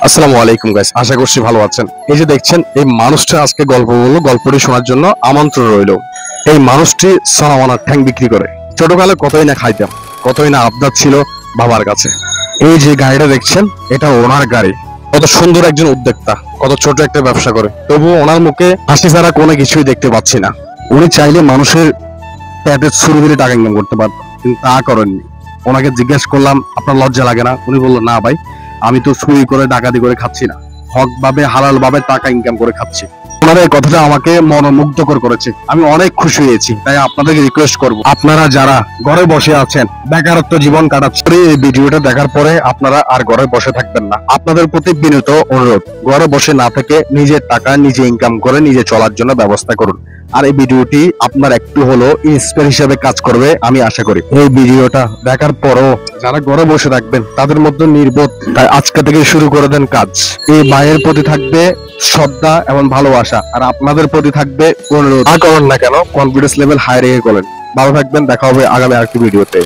আসসালামু আলাইকুম গাইস, আশা করছি ভালো আছেন। এই যে দেখছেন, এই মানুষটা আজকে গল্প বললো, গল্পটি শোনার জন্য আমন্ত্রণ রইল। এই মানুষটি সোনামানা ঠ্যাং বিক্রি করে। ছোটকালে কতই না খাইতাম, কতই না আবদার ছিল বাবার কাছে। এই যে গাড়িটা দেখছেন, এটা ওনার গাড়ি। কত সুন্দর একজন উদ্যোক্তা, কত ছোট একটা ব্যবসা করে, তবুও ওনার মুখে হাসি ছাড়া কোনো কিছুই দেখতে পাচ্ছি না। উনি চাইলে মানুষের পেটে ছুরি দিলে টাকা ইনকাম করতে পারতো, কিন্তু তা করেননি। ওনাকে জিজ্ঞেস করলাম, আপনার লজ্জা লাগে না? উনি বললো, না ভাই, আমি তো চুরি করে ডাকাতি করে খাচ্ছি না, হক ভাবে হালাল ভাবে টাকা ইনকাম করে খাচ্ছি। ওনার এই কথাটা আমাকে মনোমুগ্ধকর করেছে, আমি অনেক খুশি হয়েছি। তাই আপনাদেরকে রিকোয়েস্ট করব, আপনারা যারা ঘরে বসে আছেন, বেকারত্ব জীবন কাটাচ্ছেন, এই ভিডিওটা দেখার পরে আপনারা আর ঘরে বসে থাকবেন না। আপনাদের প্রতি বিনীত অনুরোধ, ঘরে বসে না থেকে নিজের টাকা নিজে ইনকাম করে নিজে চলার জন্য ব্যবস্থা করুন। আর এই ভিডিওটি আপনার একটু হলো ইন্সপায়ার হিসেবে কাজ করবে আমি আশা করি। এই ভিডিওটা দেখার পরও যারা ঘরে বসে থাকবেন তাদের মধ্যে নির্বোধ, তাই আজকে থেকে শুরু করে দেন কাজ। এই মায়ের প্রতি থাকবে শ্রদ্ধা এবং ভালোবাসা, আর আপনাদের প্রতি থাকবে অনুরোধ, না করেন না কেন, কনফিডেন্স লেভেল হাই রেখে করেন। ভালো থাকবেন, দেখা হবে আগামী আরেকটি ভিডিওতে।